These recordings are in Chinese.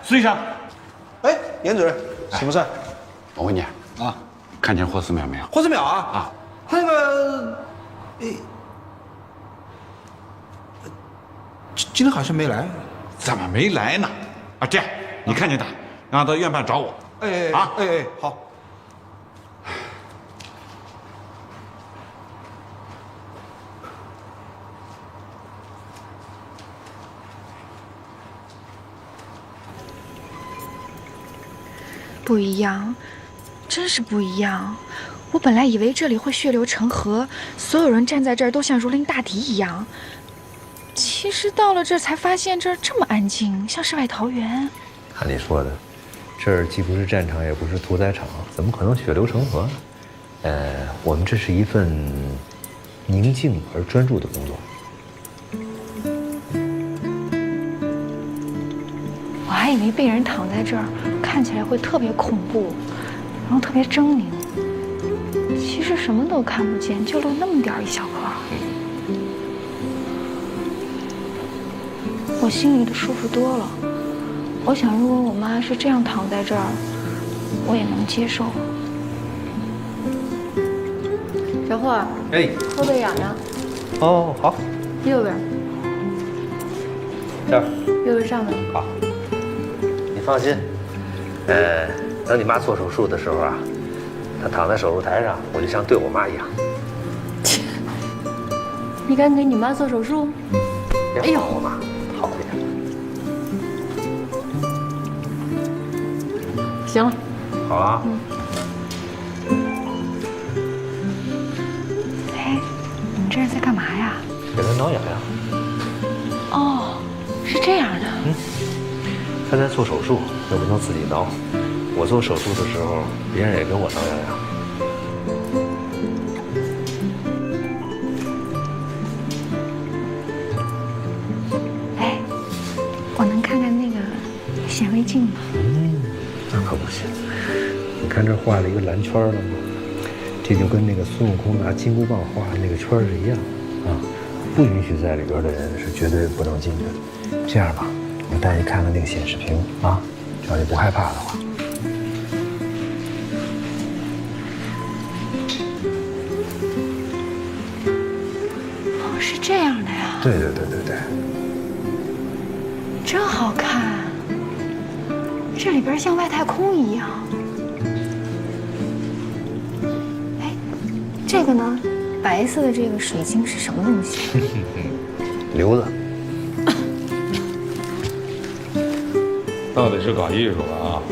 孙医生，哎，严主任，什么事？我问你啊，看见霍思淼没有？霍思淼啊，啊，那个，今天好像没来。怎么没来呢？啊，这样，你看见他，让他到院办找我。好。不一样，真是不一样。我本来以为这里会血流成河，所有人站在这儿都像如临大敌一样。其实到了这儿才发现，这儿这么安静，像世外桃源。看你说的，这儿既不是战场，也不是屠宰场，怎么可能血流成河？我们这是一份宁静而专注的工作。我还以为病人躺在这儿，看起来会特别恐怖，然后特别狰狞。其实什么都看不见，就留那么点儿一小块。我心里的舒服多了。我想，如果我妈是这样躺在这儿，我也能接受。小霍，哎，喝杯养养。哦，好，右边，这儿，右边上面。好。你放心，等你妈做手术的时候啊，她躺在手术台上，我就像对我妈一样。你敢给你妈做手术？别晃我妈，好一点。行了，好啊。哎，你这是在干嘛呀？给她挠痒痒。哦，是这样的。她在做手术，又不能自己挠。我做手术的时候，别人也跟我挠痒痒。哎，我能看看那个显微镜吗？那可不行。你看这画了一个蓝圈了吗？这就跟那个孙悟空拿金箍棒画的那个圈是一样的啊！不允许在里边的人是绝对不能进的。这样吧，我带你看看那个显示屏啊，只要你不害怕的话。哦，是这样的呀。对，真好看，这里边像外太空一样。哎，这个呢？白色的这个水晶是什么东西？瘤子。到底是搞艺术的啊！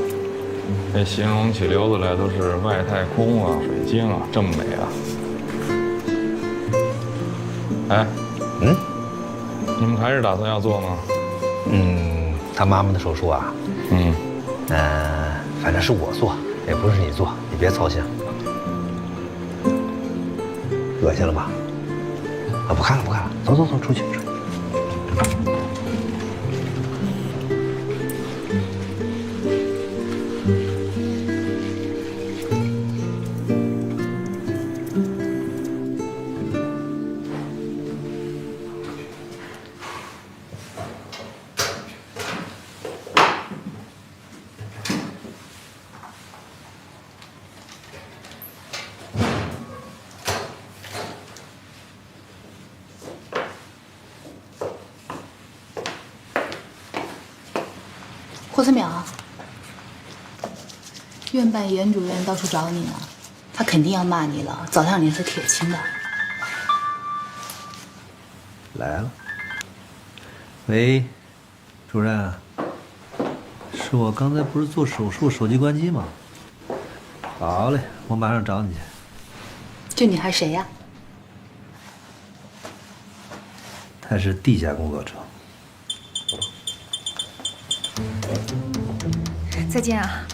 这形容起瘤子来都是外太空啊、水晶啊，这么美啊！哎，你们还是打算要做吗？他妈妈的手术啊，反正是我做，也不是你做，你别操心。恶心了吧？啊，不看了，走，出去。霍思淼，院办严主任到处找你呢，他肯定要骂你了，早上你是铁青的。来了。喂，主任，是我刚才不是做手术手机关机吗？好嘞，我马上找你去。就你还谁呀？他是地下工作者。再见啊！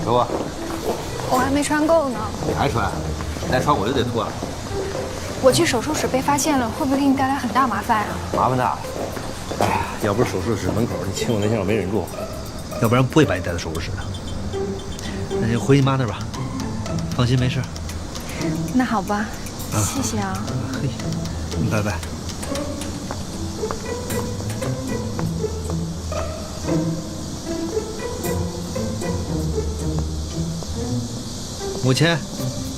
给我。我还没穿够呢。你还穿？再穿我就得脱了。我去手术室被发现了，会不会给你带来很大麻烦啊？麻烦大了。哎呀，要不是手术室门口你亲我那下我没忍住，要不然不会把你带到手术室的。那就回你妈那儿吧，放心没事。那好吧，谢谢啊。嘿，拜拜。母亲，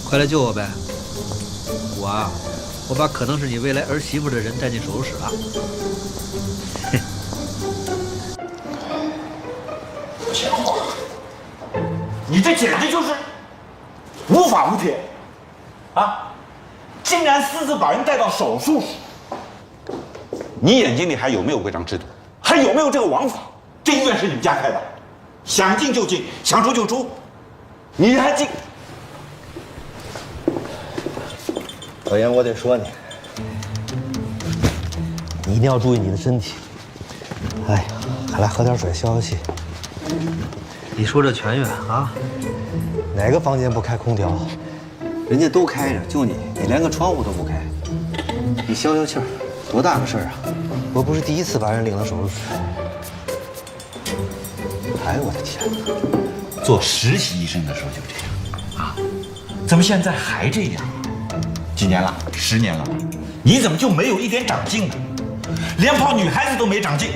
快来救我呗！我把可能是你未来儿媳妇的人带进手术室了。钱花，你这简直就是无法无天啊！竟然私自把人带到手术室，你眼睛里还有没有规章制度？还有没有这个王法？这医院是你们家开的，想进就进，想出就出，你还进？老严，我得说你，你一定要注意你的身体。哎呀，还来喝点水消消气。你说这全院啊，哪个房间不开空调？人家都开着，就你连个窗户都不开。你消消气儿，多大个事儿啊！我不是第一次把人领到手术室。哎呦我的天哪！做实习医生的时候就这样啊，怎么现在还这样？几年了？10年了，你怎么就没有一点长进呢？连泡女孩子都没长进。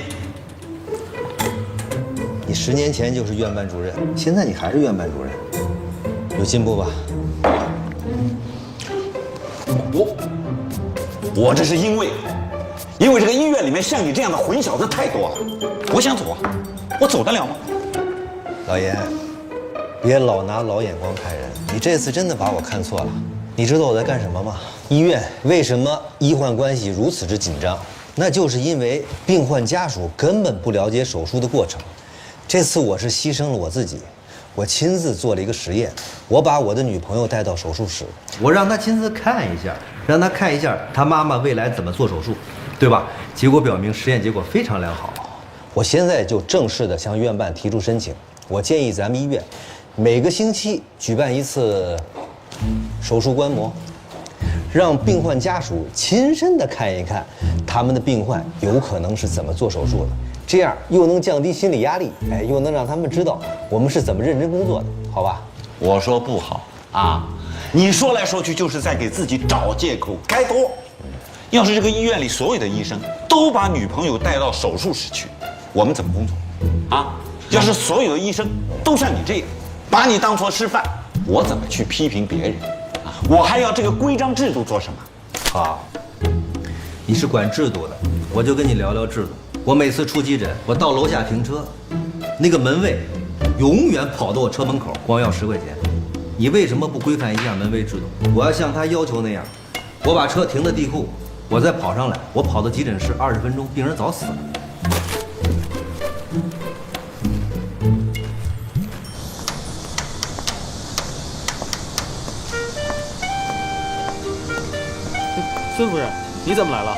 你10年前就是院办主任，现在你还是院办主任，有进步吧？我这是因为这个医院里面像你这样的混小子太多了，我想走啊，我走得了吗？老严，别老拿老眼光看人，你这次真的把我看错了。你知道我在干什么吗？医院为什么医患关系如此之紧张？那就是因为病患家属根本不了解手术的过程。这次我是牺牲了我自己，我亲自做了一个实验，我把我的女朋友带到手术室，我让她亲自看一下，让她看一下她妈妈未来怎么做手术，对吧？结果表明实验结果非常良好。我现在就正式的向院办提出申请，我建议咱们医院每个星期举办一次手术观摩，让病患家属亲身的看一看他们的病患有可能是怎么做手术的，这样又能降低心理压力，又能让他们知道我们是怎么认真工作的，好吧？我说不好啊，你说来说去就是在给自己找借口开脱。要是这个医院里所有的医生都把女朋友带到手术室去，我们怎么工作啊？要是所有的医生都像你这样，把你当作示范，我怎么去批评别人啊？我还要这个规章制度做什么？好，你是管制度的，我就跟你聊聊制度。我每次出急诊，我到楼下停车，那个门卫永远跑到我车门口，光要10块钱。你为什么不规范一下门卫制度？我要像他要求那样，我把车停在地库，我再跑上来，我跑到急诊室20分钟，病人早死了。孙夫人，你怎么来了？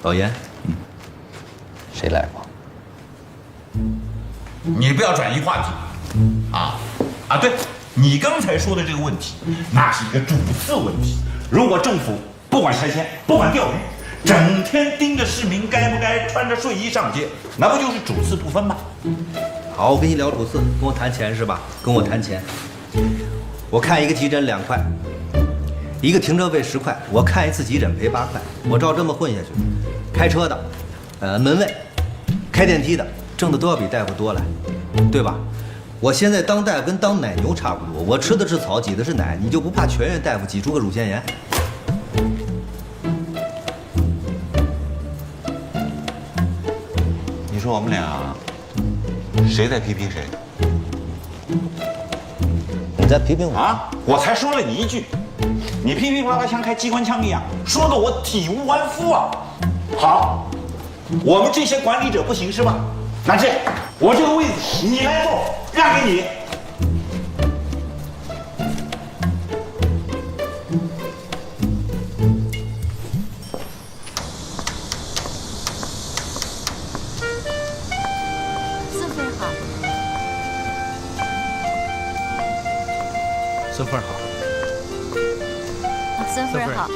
老严，谁来过？你不要转移话题啊！对，你刚才说的这个问题，那是一个主次问题。如果政府不管拆迁，不管钓鱼，整天盯着市民该不该穿着睡衣上街，那不就是主次不分吗？好，我跟你聊主次，跟我谈钱是吧？跟我谈钱。我看一个急诊2块，一个停车费10块，我看一次急诊赔8块，我照这么混下去，开车的，门卫，开电梯的，挣的都要比大夫多来，对吧？我现在当大夫跟当奶牛差不多，我吃的是草，挤的是奶，你就不怕全院大夫挤出个乳腺炎？你说我们俩谁在批评谁？你在批评我啊？我才说了你一句，你噼噼啪啪像开机关枪一样，说的我体无完肤啊！好，我们这些管理者不行是吧？那这样，我这个位子你来坐，让给你。孙夫人好。孙夫人好。孙夫人好。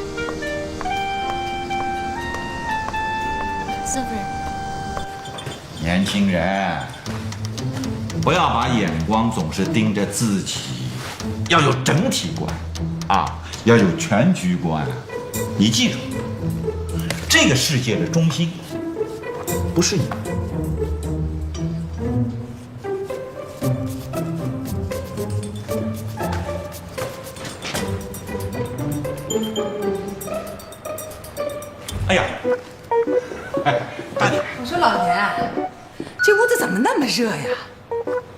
孙夫人。年轻人，不要把眼光总是盯着自己，要有整体观，啊，要有全局观。你记住，这个世界的中心不是你。哎呀，哎，大姐，我说老年，这屋子怎么那么热呀？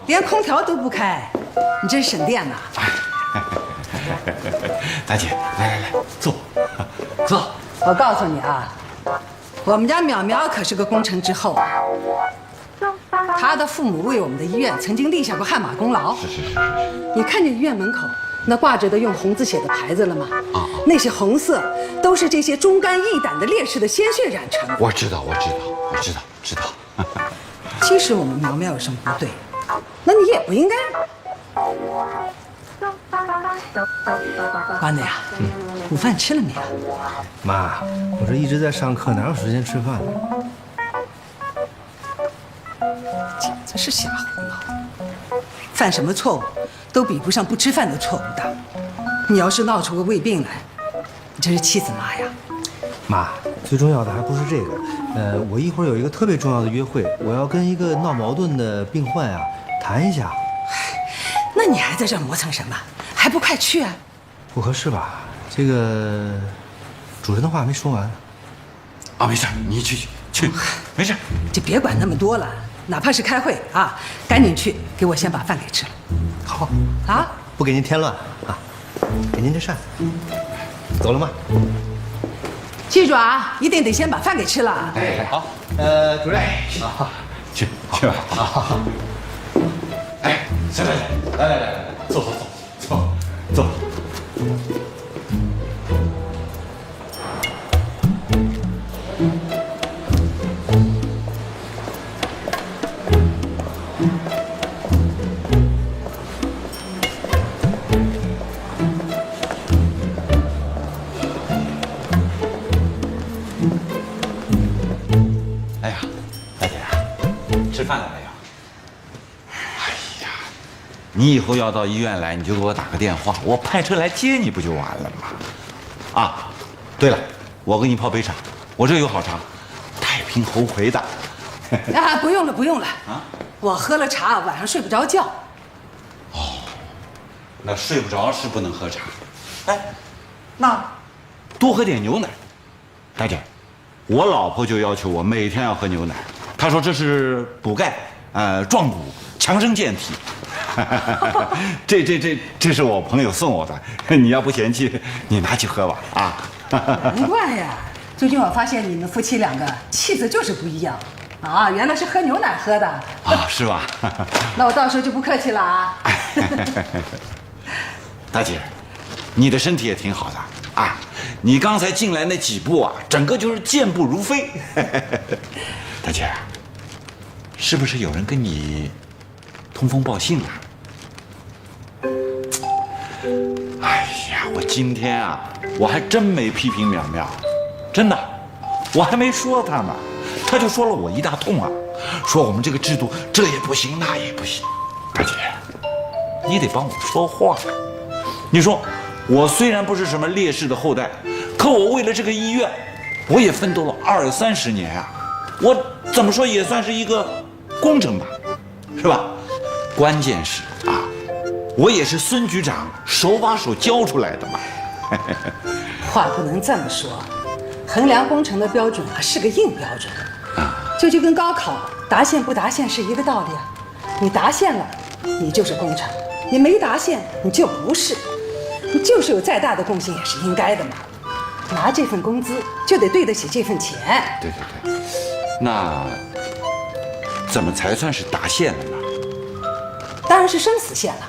连空调都不开，你真省电呐！大姐，来，坐，坐。我告诉你啊，我们家淼淼可是个工程之后啊。她的父母为我们的医院曾经立下过汗马功劳。是。你看见医院门口那挂着的用红字写的牌子了吗？那些红色都是这些忠肝义胆的烈士的鲜血染成的。我知道。即使我们苗苗有什么不对，那你也不应该。关子呀，午饭吃了没有？妈，我这一直在上课，哪有时间吃饭呢？简直是瞎胡闹！犯什么错误都比不上不吃饭的错误大。你要是闹出个胃病来，你真是气死妈呀！妈，最重要的还不是这个，我一会儿有一个特别重要的约会，我要跟一个闹矛盾的病患啊谈一下。那你还在这磨蹭什么？还不快去啊！不合适吧？这个主人的话还没说完。啊，没事，你去，没事。就别管那么多了，哪怕是开会啊，赶紧去给我先把饭给吃了。好啊，不给您添乱啊，给您这扇。走了吗？记住啊，一定得先把饭给吃了。哎，好。主任，好，去吧。好。哎，来，坐。哎呀，大姐，吃饭了没有？哎呀，你以后要到医院来，你就给我打个电话，我派车来接你不就完了吗？啊，对了，我给你泡杯茶，我这有好茶，太平猴魁的。啊，不用了啊！我喝了茶，晚上睡不着觉。哦，那睡不着是不能喝茶。哎，那多喝点牛奶。大姐，我老婆就要求我每天要喝牛奶，她说这是补钙，壮骨，强身健体。这是我朋友送我的，你要不嫌弃，你拿去喝吧。啊，难怪呀！最近我发现你们夫妻两个气色就是不一样。啊，原来是喝牛奶喝的啊，是吧？那我到时候就不客气了啊。大姐，你的身体也挺好的啊，你刚才进来那几步啊，整个就是健步如飞。大姐，是不是有人跟你通风报信了？哎呀，我今天啊，我还真没批评淼淼，真的，我还没说她呢。他就说了我一大通啊，说我们这个制度这也不行那也不行。大姐，你得帮我说话。你说我虽然不是什么烈士的后代，可我为了这个医院，我也奋斗了20、30年啊，我怎么说也算是一个工程吧，是吧？关键是啊，我也是孙局长手把手教出来的嘛。话不能这么说，衡量工程的标准啊是个硬标准。就跟高考答线不答线是一个道理啊，你答线了，你就是工程；你没答线，你就不是。你就是有再大的贡献也是应该的嘛，拿这份工资就得对得起这份钱。对，那怎么才算是答线了呢？当然是生死线了。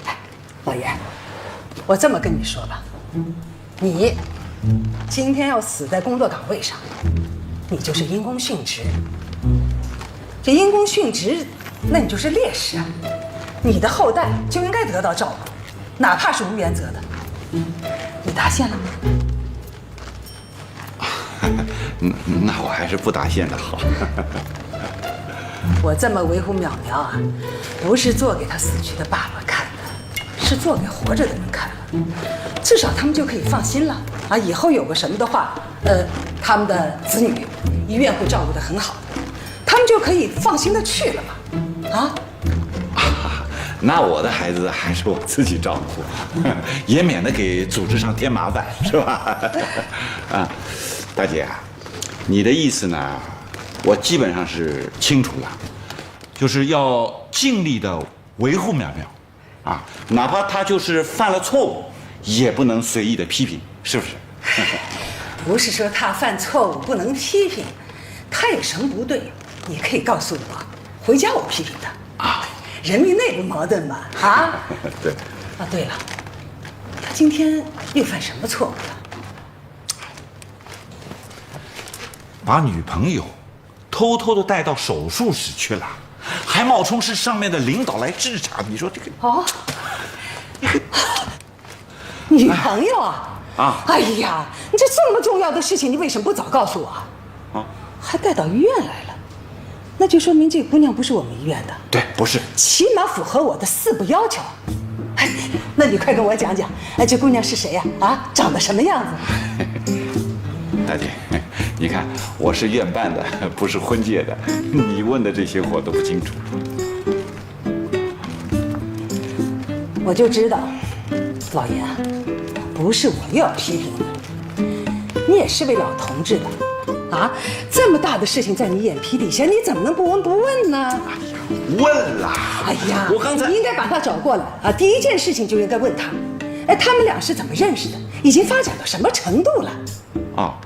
哎，老爷，我这么跟你说吧，你今天要死在工作岗位上，你就是因公殉职。这因公殉职，那你就是烈士啊！你的后代就应该得到照顾，哪怕是无原则的。你答线了吗？那我还是不搭线的好。我这么维护淼淼啊，不是做给他死去的爸爸看的，是做给活着的人看的。至少他们就可以放心了啊！以后有个什么的话，他们的子女医院会照顾得很好，他们就可以放心的去了嘛。啊？那我的孩子还是我自己照顾，也免得给组织上添麻烦，是吧？啊，大姐啊，你的意思呢，我基本上是清楚了，就是要尽力的维护淼淼，啊，哪怕他就是犯了错误，也不能随意的批评，是不是？不是说他犯错误不能批评，他有什么不对，你可以告诉我，回家我批评他啊。人民内部矛盾嘛，啊？对。啊，对了，他今天又犯什么错误了？把女朋友偷偷的带到手术室去了，还冒充是上面的领导来视察，你说这个？哦，女朋友啊？啊！哎呀，你这么重要的事情，你为什么不早告诉我？啊，还带到医院来了，那就说明这个姑娘不是我们医院的。对，不是，起码符合我的4不要求。哎，那你快跟我讲讲，哎，这姑娘是谁呀？啊，长得什么样子？大姐，你看我是院办的，不是婚介的，你问的这些我都不清楚。我就知道，老爷啊，不是我又要批评你，你也是位老同志的，啊，这么大的事情在你眼皮底下，你怎么能不闻不问呢？问啦！哎呀，我刚才你应该把他找过来啊，第一件事情就应该问他，哎，他们俩是怎么认识的，已经发展到什么程度了？啊，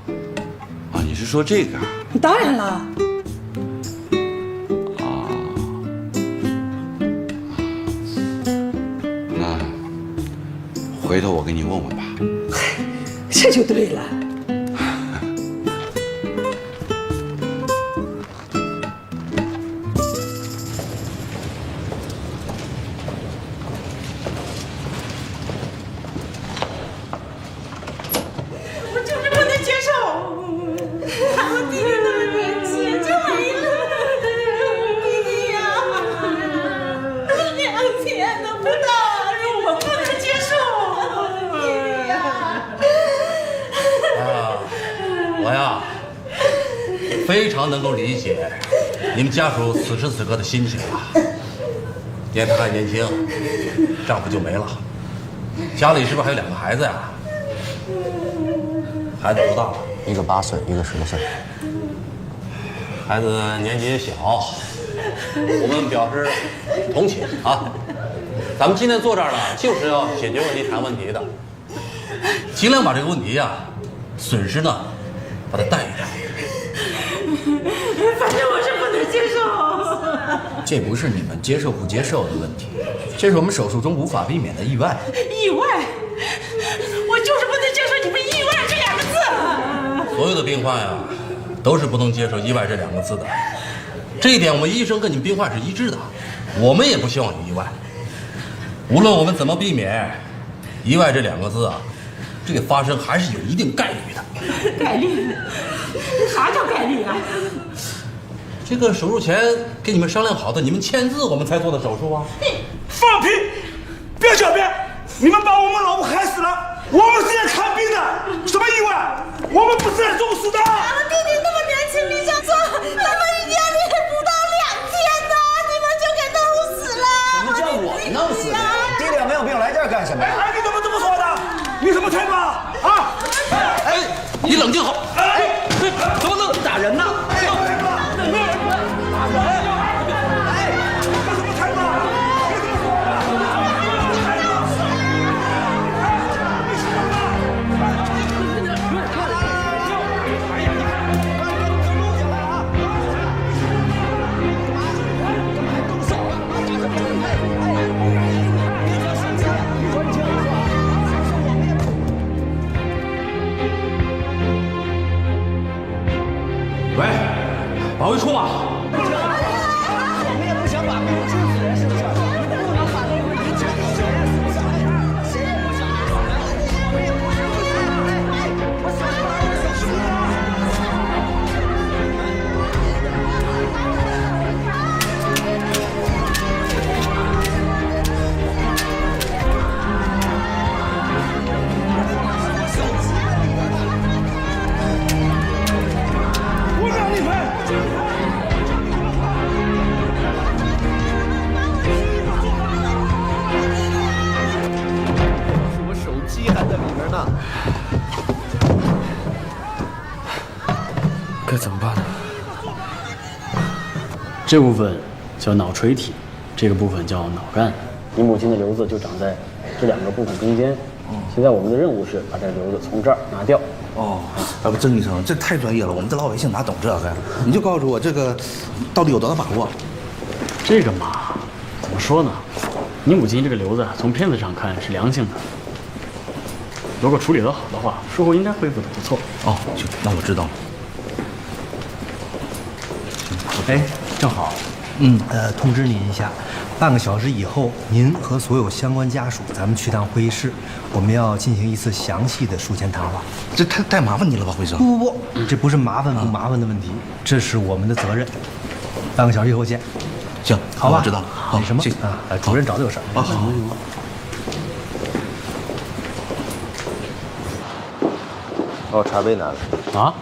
你是说这个啊？当然了。那回头我给你问问吧。这就对了。我就是不能接受，看我弟弟那么年轻就没了，弟弟呀，2天都不到，我不能接受，弟弟呀。我呀，非常能够理解你们家属此时此刻的心情啊。因为她还年轻，丈夫就没了，家里是不是还有2个孩子呀？孩子多大了？一个8岁，一个10岁。孩子年纪也小，我们表示同情啊。咱们今天坐这儿呢，就是要解决问题、谈问题的，尽量把这个问题呀，损失呢，把它淡一淡。反正我是不能接受。这不是你们接受不接受的问题，这是我们手术中无法避免的意外。意外？我就是不能接受你们意外这2个字。所有的病患呀，都是不能接受意外这2个字的。这一点我们医生跟你们病患是一致的，我们也不希望有意外。无论我们怎么避免，意外这2个字啊，这个发生还是有一定概率的。概率？啥叫概率啊？这个手术前跟你们商量好的，你们签字我们才做的手术啊。放屁！不要狡辩！你们把我们老婆害死了，我们是来看病的，什么意外？我们不是来做事的。我弟弟那么年轻，你想说他们医院里不到2天呢，你们就给弄死了？什么叫我弄死的？弟弟没有病来这儿干什么呀？哎，你怎么这么说的？你什么态度啊？啊！哎，你冷静好。哎，怎么能打人呢？喂，保卫处吗？我们也不想把病人治死人，是不是？法律规定，谁也不想。我也不想。我说了，该怎么办呢？这部分叫脑垂体，这个部分叫脑干。你母亲的瘤子就长在这2个部分中间。现在我们的任务是把这瘤子从这儿拿掉。哦，不，曾医生，这太专业了，我们这老百姓哪懂这个？你就告诉我这个到底有多大把握？这个嘛，怎么说呢？你母亲这个瘤子从片子上看是良性的，如果处理得好的话，术后应该恢复得不错。哦，行，那我知道了。哎，正好，通知您一下，半个小时以后，您和所有相关家属，咱们去趟会议室，我们要进行一次详细的术前谈话。这太麻烦你了吧，辉生？不，这不是麻烦不麻烦的问题，这是我们的责任。半个小时以后见。行，好吧，我知道了。好，那什么行啊？主任找他有事儿。啊，好。哦，茶杯拿来。啊？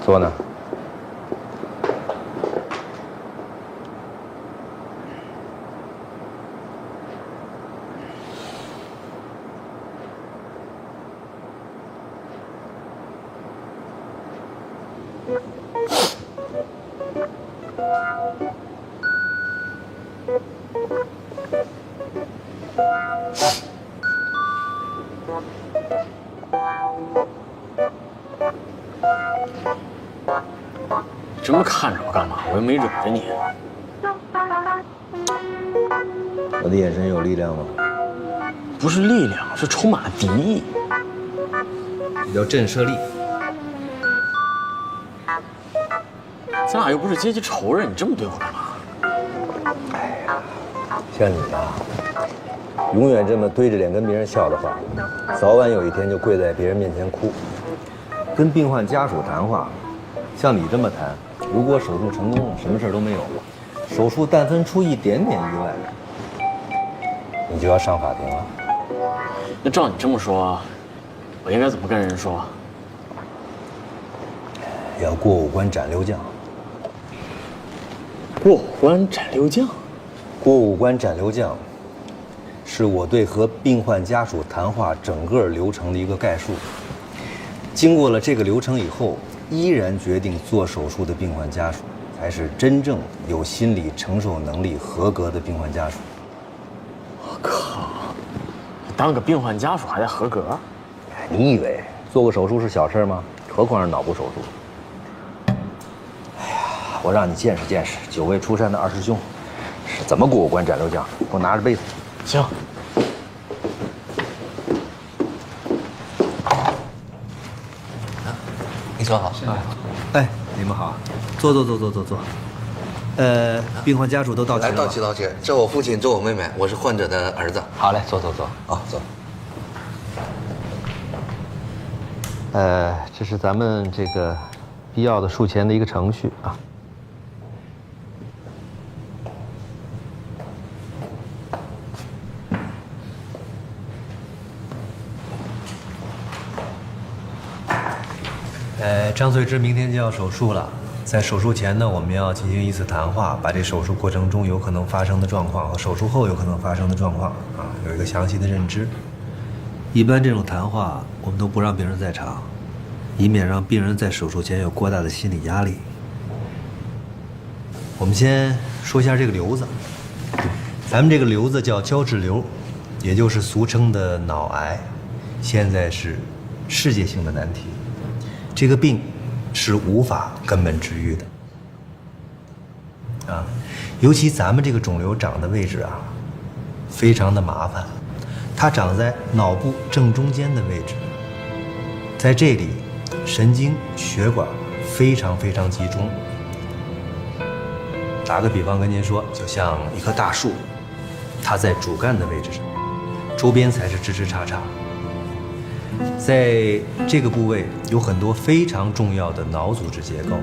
坐呢。这么看着我干嘛？我又没惹着你。我的眼神有力量吗？不是力量，是充满了敌意。这叫震慑力。咱俩又不是阶级仇人，你这么对我干嘛？哎呀，像你啊，永远这么堆着脸跟别人笑的话，早晚有一天就跪在别人面前哭。跟病患家属谈话，像你这么谈，如果手术成功了，什么事都没有了；手术但分出一点点意外，你就要上法庭了。那照你这么说，我应该怎么跟人说？要过5关斩6将。过5关斩6将？过5关斩6将，是我对和病患家属谈话整个流程的一个概述。经过了这个流程以后，依然决定做手术的病患家属，才是真正有心理承受能力、合格的病患家属。我靠，当个病患家属还得合格？你以为做个手术是小事吗？何况是脑部手术。哎呀，我让你见识见识9位出山的2师兄是怎么过5关斩6将。给我拿着杯子。行。你说好。哎，你们好，坐。病患家属都到齐了吗？到齐。这我父亲，这我妹妹，我是患者的儿子。好嘞，坐。啊，坐。这是咱们这个必要的术前的一个程序啊。张翠芝明天就要手术了，在手术前呢，我们要进行一次谈话，把这手术过程中有可能发生的状况和手术后有可能发生的状况啊，有一个详细的认知。一般这种谈话我们都不让病人在场，以免让病人在手术前有过大的心理压力。我们先说一下这个瘤子，咱们这个瘤子叫胶质瘤，也就是俗称的脑癌，现在是世界性的难题。这个病是无法根本治愈的，尤其咱们这个肿瘤长的位置啊，非常的麻烦，它长在脑部正中间的位置，在这里，神经血管非常集中。打个比方跟您说，就像一棵大树，它在主干的位置上，周边才是枝枝杈杈。在这个部位有很多非常重要的脑组织结构，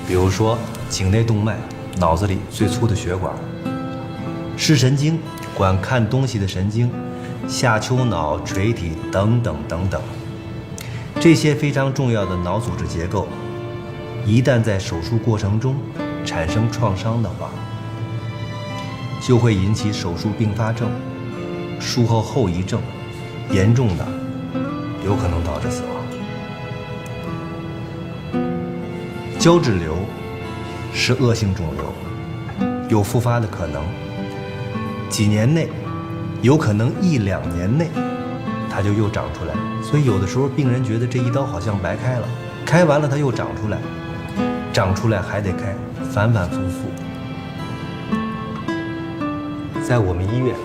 比如说颈内动脉，脑子里最粗的血管；视神经，管看东西的神经；下丘脑、垂体等等。这些非常重要的脑组织结构，一旦在手术过程中产生创伤的话，就会引起手术并发症、术后后遗症，严重的有可能导致死亡。胶质瘤是恶性肿瘤，有复发的可能，几年内，有可能1、2年内，它就又长出来。所以有的时候病人觉得这一刀好像白开了，开完了它又长出来，长出来还得开，反反复复。在我们医院，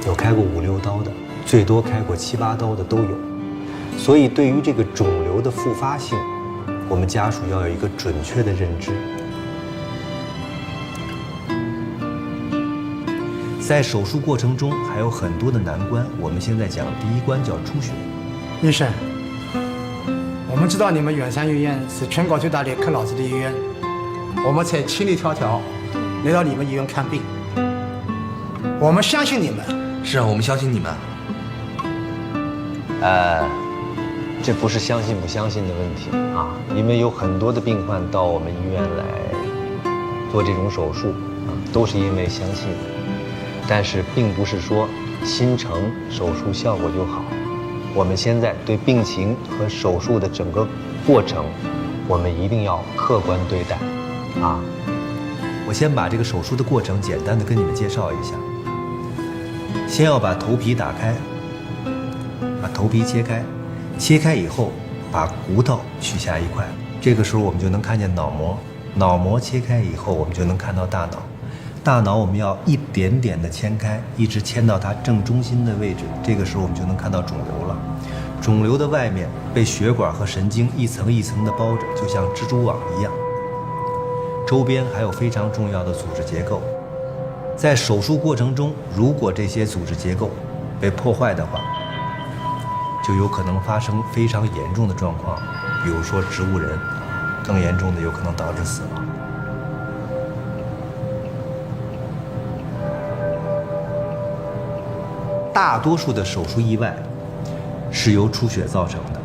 有开过5、6刀的，最多开过7、8刀的都有。所以对于这个肿瘤的复发性，我们家属要有一个准确的认知。在手术过程中还有很多的难关，我们现在讲第一关叫出血。医生，我们知道你们远山医院是全国最大的看脑子的医院，我们才千里迢迢来到你们医院看病，我们相信你们。是啊，我们相信你们。这不是相信不相信的问题啊，因为有很多的病患到我们医院来做这种手术啊，都是因为相信，但是并不是说心诚手术效果就好。我们现在对病情和手术的整个过程，我们一定要客观对待啊。我先把这个手术的过程简单的跟你们介绍一下。先要把头皮打开，把头皮切开，切开以后把骨头取下一块，这个时候我们就能看见脑膜，脑膜切开以后我们就能看到大脑，大脑我们要一点点的牵开，一直牵到它正中心的位置，这个时候我们就能看到肿瘤了。肿瘤的外面被血管和神经一层一层的包着，就像蜘蛛网一样，周边还有非常重要的组织结构。在手术过程中，如果这些组织结构被破坏的话，就有可能发生非常严重的状况，比如说植物人，更严重的有可能导致死亡。大多数的手术意外是由出血造成的，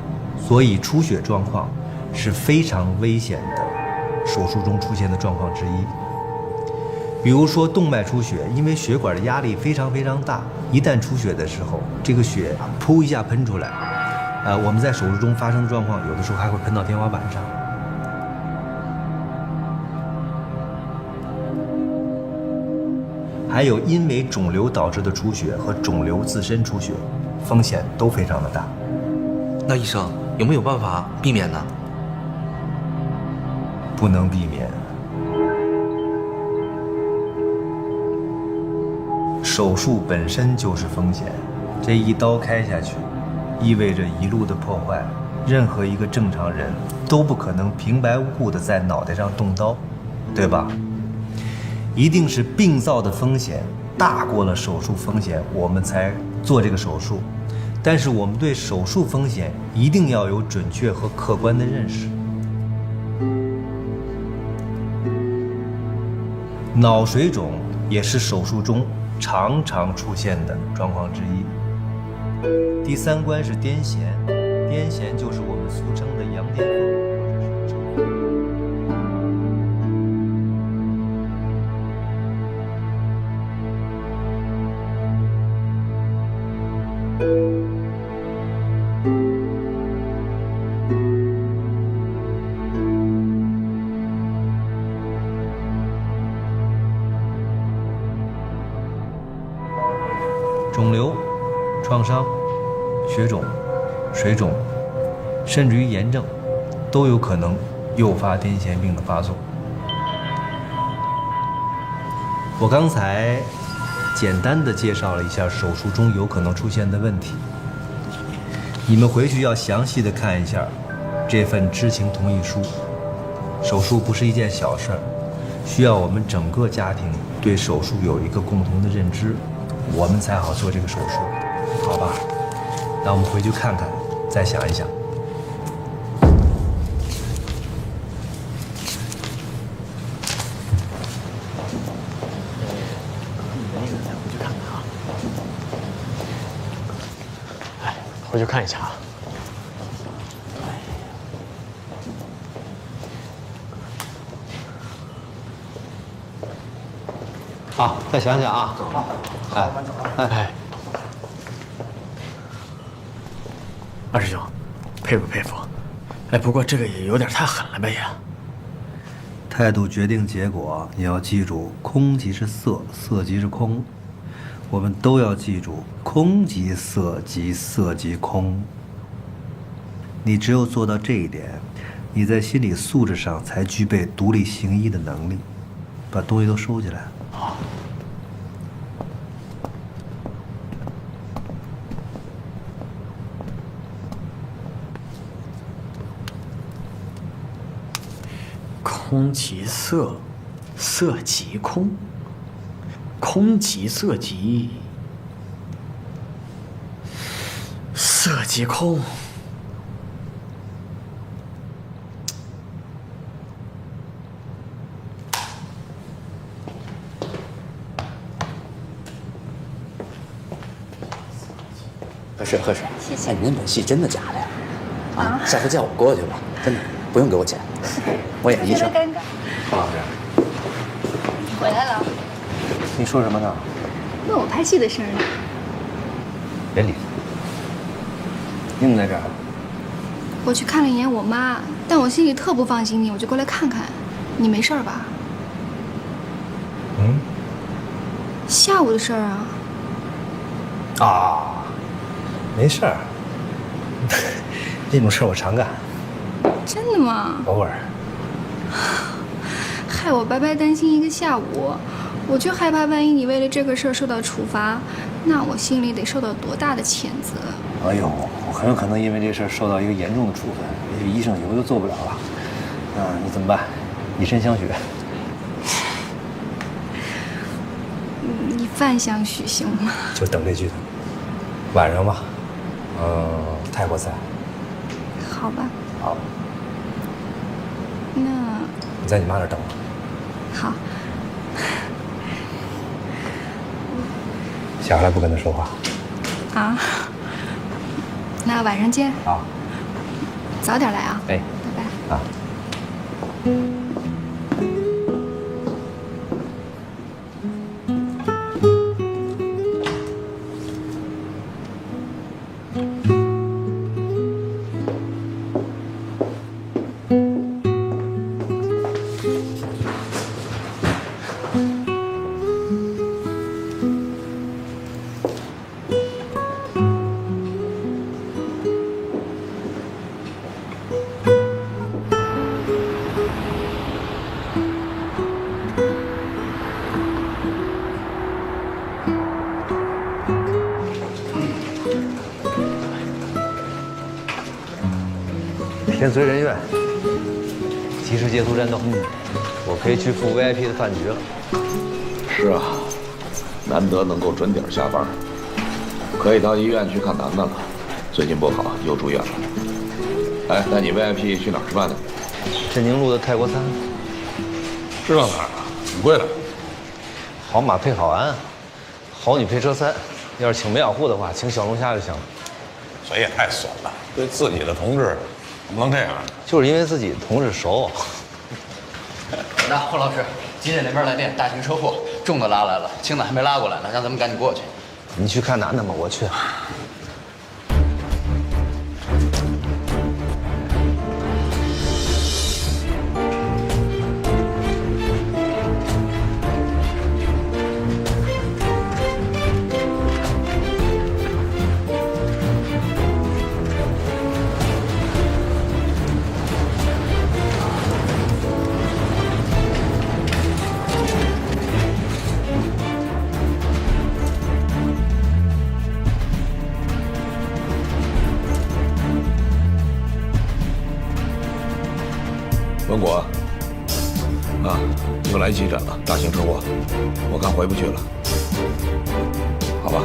所以出血状况是非常危险的手术中出现的状况之一。比如说动脉出血，因为血管的压力非常非常大，一旦出血的时候，这个血噗一下喷出来，我们在手术中发生的状况，有的时候还会喷到天花板上。还有因为肿瘤导致的出血和肿瘤自身出血，风险都非常的大。那医生有没有办法避免呢？不能避免。手术本身就是风险，这一刀开下去，意味着一路的破坏。任何一个正常人都不可能平白无故的在脑袋上动刀，对吧？一定是病灶的风险大过了手术风险，我们才做这个手术。但是我们对手术风险一定要有准确和客观的认识。脑水肿也是手术中常常出现的状况之一。第3关是癫痫，癫痫就是我们俗称的羊癫疯。肿瘤、创伤、血肿、水肿，甚至于炎症，都有可能诱发癫痫病的发作。我刚才简单的介绍了一下手术中有可能出现的问题，你们回去要详细的看一下这份知情同意书。手术不是一件小事儿，需要我们整个家庭对手术有一个共同的认知，我们才好做这个手术，好吧？那我们回去看看，再想一想。回去看一下啊。好，再想想啊。哎，二师兄，佩服佩服。哎，不过这个也有点太狠了呗呀。态度决定结果，你要记住，空即是色，色即是空。我们都要记住，空即色，即色即空。你只有做到这一点，你在心理素质上才具备独立行医的能力。把东西都收起来。好。空即色，色即空，空即色即色即空。合适。谢谢。哎，您本戏真的假的呀？啊，下次叫我过去吧，真的不用给我钱，我演医生。尴尬。何老师，你回来了？你说什么呢？问我拍戏的事儿呢。别理他。你怎么在这儿？我去看了一眼我妈，但我心里特不放心你，我就过来看看。你没事儿吧？嗯。下午的事儿啊。啊。没事儿，这种事儿我常干。真的吗？偶尔。害我白白担心一个下午，我就害怕万一你为了这个事儿受到处罚，那我心里得受到多大的谴责。哎呦，我很有可能因为这事儿受到一个严重的处分，也许医生以后就做不了了。你怎么办？以身相许。以饭相许行吗？就等这句的。晚上吧。泰国菜。好吧。好。那你在你妈那儿等我。好。下回来不跟她说话。啊。那晚上见。好。早点来啊。哎。拜拜。啊。天随人愿，及时结束战斗。我可以去赴 VIP 的饭局了。是啊，难得能够准点下班，可以到医院去看楠楠了。最近不好，又住院了。哎，带你 VIP 去哪儿吃饭呢？镇宁路的泰国餐。知道哪儿啊？挺贵的。好马配好鞍，好女配车3。要是请没养护的话，请小龙虾就行了。嘴也太损了，对自己的同志怎么能这样？就是因为自己同志熟。那霍老师，急诊那边来电，大型车祸，重的拉来了，轻的还没拉过来呢，让咱们赶紧过去。你去看楠楠吧，我去。文果，啊，又来急诊了，大型车祸，我看回不去了，好吧。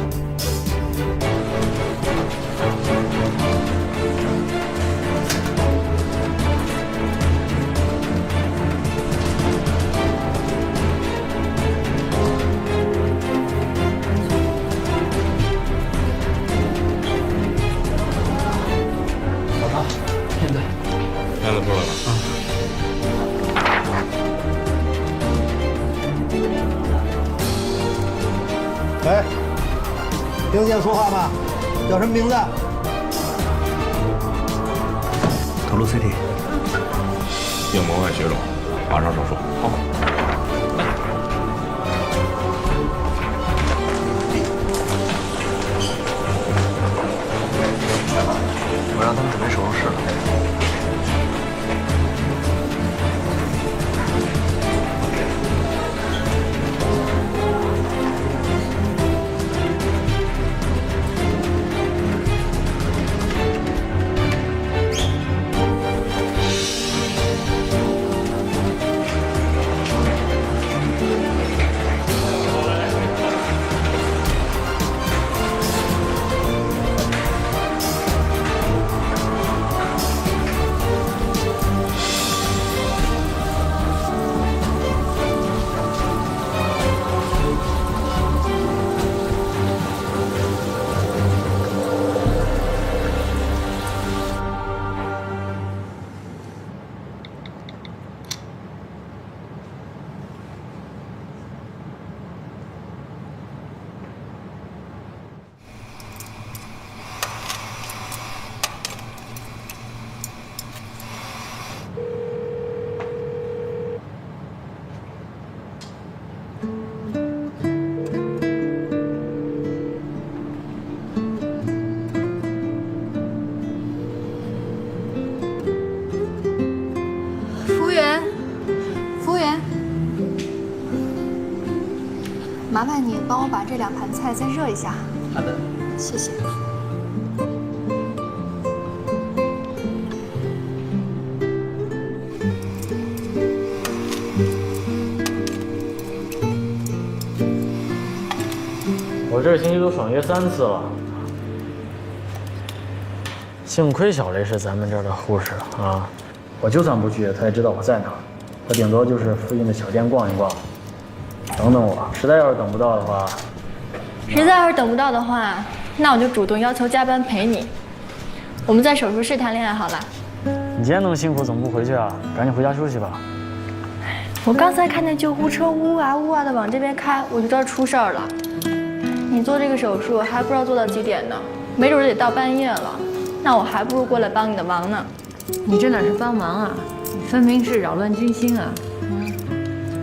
现在来了，出来了。哎，听见说话吗？叫什么名字？头颅 CT。硬膜外血肿，马上手术。好。我让他们准备手术室了。麻烦你帮我把这2盘菜再热一下。好的，谢谢。我这个星期都爽约3次了，幸亏小雷是咱们这儿的护士啊，我就算不去，他也知道我在哪儿，我顶多就是附近的小店逛一逛。等等我，实在要是等不到的话，那我就主动要求加班陪你。我们在手术室谈恋爱好了。你今天那么辛苦，怎么不回去啊？赶紧回家休息吧。我刚才看见救护车呜啊呜啊的往这边开，我就知道出事儿了。你做这个手术还不知道做到几点呢，没准得到半夜了。那我还不如过来帮你的忙呢。你这哪是帮忙啊？你分明是扰乱军心啊！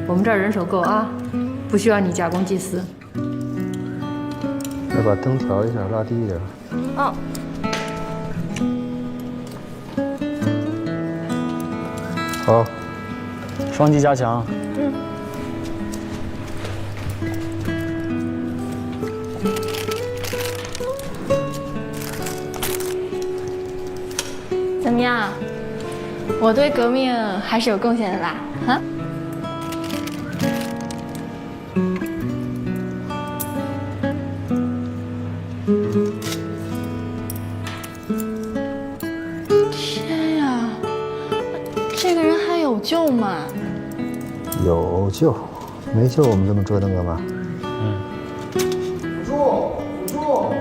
我们这儿人手够啊，不需要你假公济私。再把灯调一下，拉低一点。哦。好，双击加强。怎么样？我对革命还是有贡献的吧？啊？天呀，这个人还有救吗？有救，没救我们这么折腾干嘛？辅助！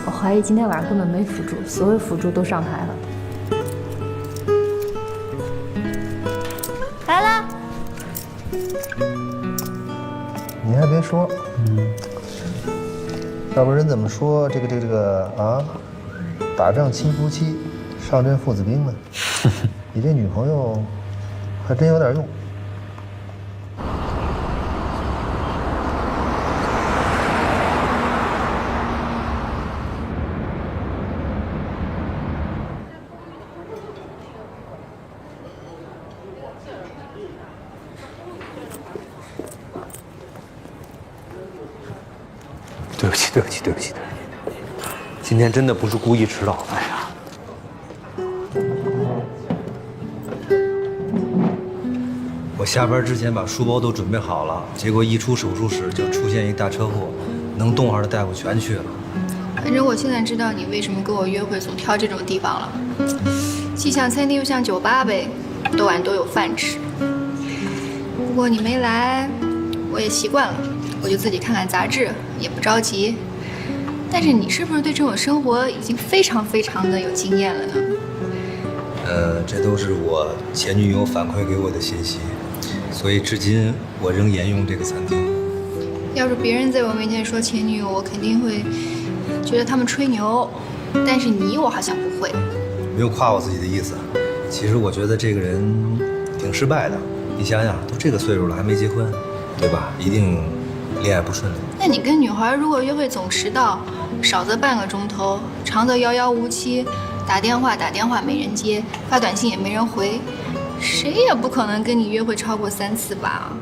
我怀疑今天晚上根本没辅助，所有辅助都上台了。来了。你还别说，要不人怎么说这个啊，打仗亲夫妻，上阵父子兵呢？你这女朋友还真有点用。对不起，今天真的不是故意迟到。哎呀，我下班之前把书包都准备好了，结果一出手术室就出现一大车祸，能动号的大夫全去了。反正我现在知道你为什么跟我约会总挑这种地方了，既像餐厅又像酒吧呗，多晚都有饭吃。不过你没来，我也习惯了，我就自己看看杂志，也不着急。但是你是不是对这种生活已经非常的有经验了呢？这都是我前女友反馈给我的信息，所以至今我仍沿用这个餐厅。要是别人在我面前说前女友，我肯定会觉得他们吹牛，但是你我好像不会。没有夸我自己的意思，其实我觉得这个人挺失败的。你想想，都这个岁数了还没结婚，对吧？一定恋爱不顺利。那你跟女孩如果约会总迟到，少则半个钟头，长则遥遥无期，打电话没人接，发短信也没人回，谁也不可能跟你约会超过3次吧？